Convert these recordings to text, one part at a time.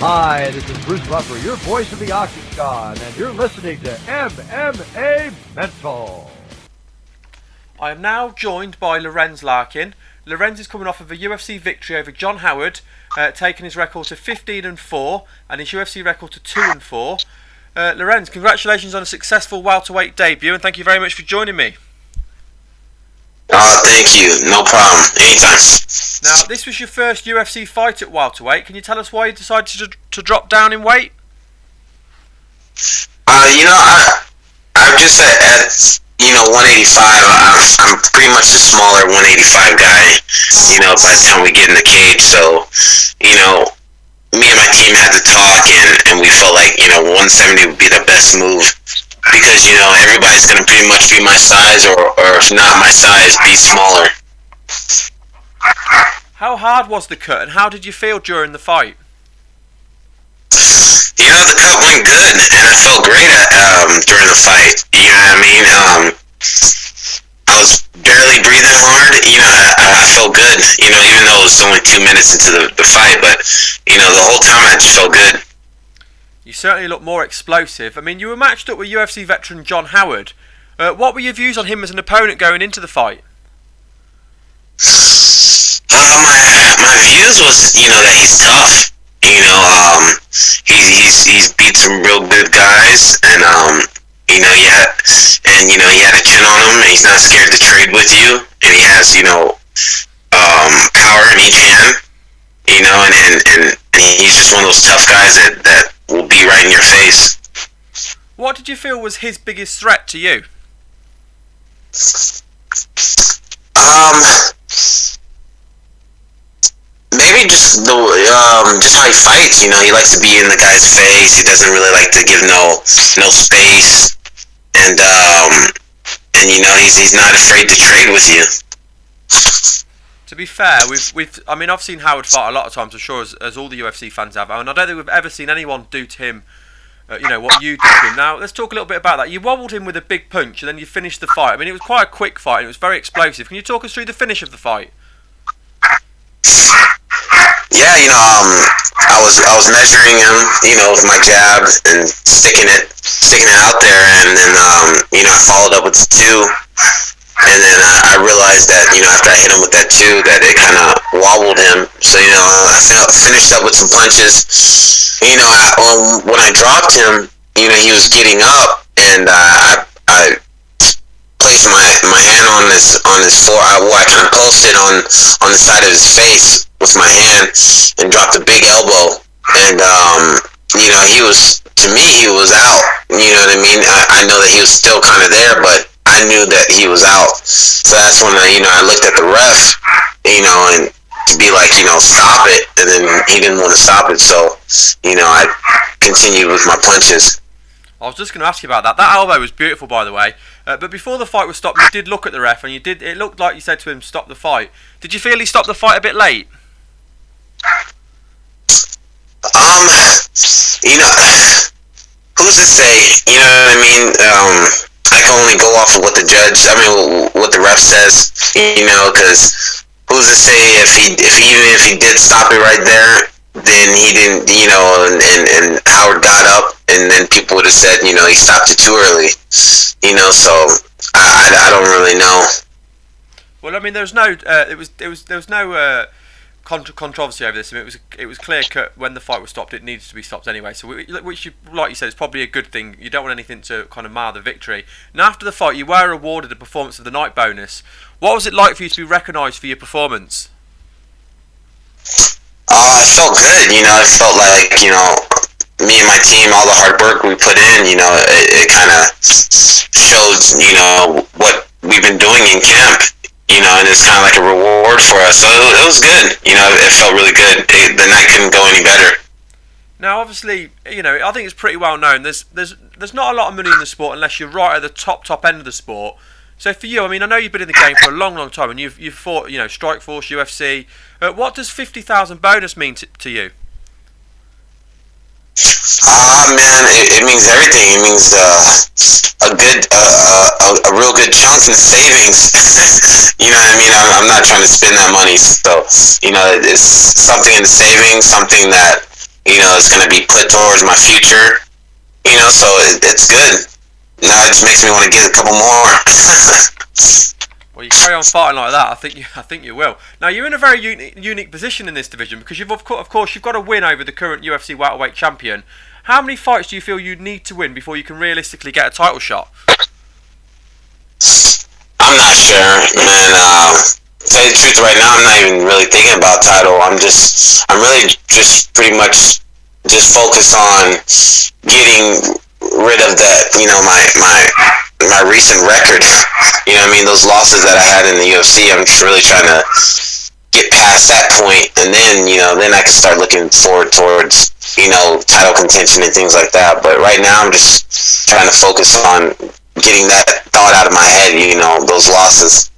Hi, this is Bruce Buffer, your voice of the Octagon, and you're listening to MMA Mental. I am now joined by Lorenz Larkin. Lorenz is coming off of a UFC victory over John Howard, taking his record to 15-4 and his UFC record to 2-4. Lorenz, congratulations on a successful welterweight debut, and thank you very much for joining me. Thank you. No problem. Anytime. Now, this was your first UFC fight at welterweight. Can you tell us why you decided to drop down in weight? I'm just at 185. I'm pretty much a smaller 185 guy, by the time we get in the cage. So, me and my team had to talk, and we felt like, 170 would be the best move. Because, everybody's going to pretty much be my size, or if not my size, be smaller. How hard was the cut, and how did you feel during the fight? The cut went good, and I felt great during the fight. You know what I mean? I was barely breathing hard. I felt good, even though it was only 2 minutes into the fight. But, the whole time I just felt good. You certainly look more explosive. I mean, you were matched up with UFC veteran John Howard. What were your views on him as an opponent going into the fight? My views was, that he's tough. He's beat some real good guys, and he had a chin on him, and he's not scared to trade with you, and he has, power in each hand, and he's just one of those tough guys that will be right in your face. What did you feel was his biggest threat to you? Maybe just just how he fights. He likes to be in the guy's face. He doesn't really like to give no space, and he's not afraid to trade with you. To be fair, I've seen Howard fight a lot of times, I'm sure, as all the UFC fans have, and I don't think we've ever seen anyone do to him, what you did to him. Now, let's talk a little bit about that. You wobbled him with a big punch, and then you finished the fight. I mean, it was quite a quick fight, and it was very explosive. Can you talk us through the finish of the fight? Yeah, I was measuring him, with my jab and sticking it out there, and then I followed up with the two. And then I realized that, after I hit him with that two, that it kind of wobbled him. So, I finished up with some punches. When I dropped him, he was getting up, and I placed my hand on his forearm. I kind of pulsed it on the side of his face with my hand and dropped a big elbow. And, he was out. You know what I mean? I know that he was still kind of there, but I knew that he was out. So that's when I looked at the ref, and to be like, stop it. And then he didn't want to stop it. So, I continued with my punches. I was just going to ask you about that. That elbow was beautiful, by the way. But before the fight was stopped, you did look at the ref, and it looked like you said to him, stop the fight. Did you feel he stopped the fight a bit late? Who's to say? You know what I mean? I can only go off of what the ref says, because who's to say if he did stop it right there, then he didn't, and Howard got up, and then people would have said, he stopped it too early, so I don't really know. Well, I mean, there was no controversy over this. I mean, it was clear cut when the fight was stopped. It needed to be stopped anyway. So, which, like you said, is probably a good thing. You don't want anything to kind of mar the victory. And after the fight, you were awarded a Performance of the Night bonus. What was it like for you to be recognised for your performance? I felt good. I felt like me and my team, all the hard work we put in. It kind of shows what we've been doing in camp. And it's kind of like a reward for us. So it was good. It felt really good. The night couldn't go any better. Now, obviously, I think it's pretty well known. There's not a lot of money in the sport unless you're right at the top end of the sport. So for you, I mean, I know you've been in the game for a long, long time, and you've fought, Strikeforce, UFC. What does 50,000 bonus mean to you? Man, it means everything. It means a real good chunk in the savings. You know what I mean? I'm not trying to spend that money, so it's something in the savings, something that is going to be put towards my future. So it's good. Now it just makes me want to get a couple more. Well, you carry on fighting like that. I think you will. Now you're in a very unique position in this division because you've of course you've got to win over the current UFC welterweight champion. How many fights do you feel you need to win before you can realistically get a title shot? I'm not sure, man. To tell you the truth, right now I'm not even really thinking about title. I'm really just pretty much just focused on getting rid of that, my recent record. Those losses that I had in the UFC. I'm just really trying to get past that point, and then I can start looking forward towards title contention and things like that. But right now I'm just trying to focus on getting that thought out of my head, those losses.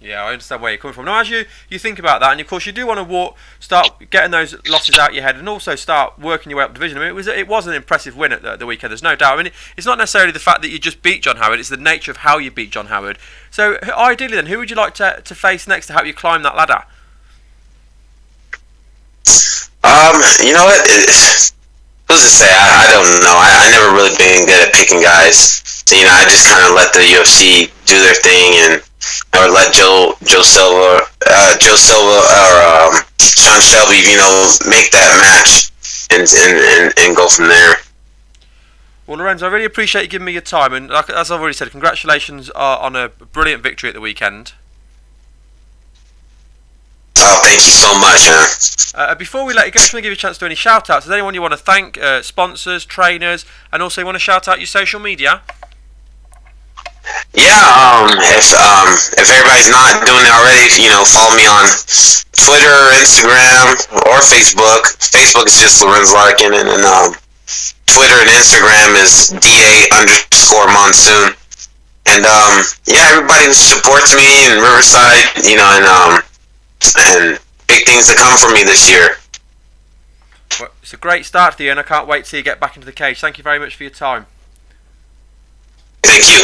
Yeah, I understand where you're coming from. Now, as you think about that, and of course you do want to start getting those losses out of your head, and also start working your way up the division. I mean, it was an impressive win at the weekend. There's no doubt. I mean, it's not necessarily the fact that you just beat John Howard; it's the nature of how you beat John Howard. So, ideally, then, who would you like to face next to help you climb that ladder? You know what? Who's to say? I don't know. I never really been good at picking guys. So, I just kind of let the UFC do their thing, and or let Joe Silva or Sean Shelby, make that match and go from there. Well, Lorenz, I really appreciate you giving me your time, and as I've already said, congratulations on a brilliant victory at the weekend. Oh, thank you so much, man. Before we let you go, I just want to give you a chance to do any shout-outs. Is there anyone you want to thank, sponsors, trainers, and also you want to shout out your social media? Yeah, if everybody's not doing it already, follow me on Twitter, Instagram, or Facebook. Facebook is just Lorenz Larkin, and then Twitter and Instagram is DA_Monsoon. And everybody who supports me in Riverside, and big things to come for me this year. Well, it's a great start to the year, and I can't wait to see you get back into the cage. Thank you very much for your time. Thank you.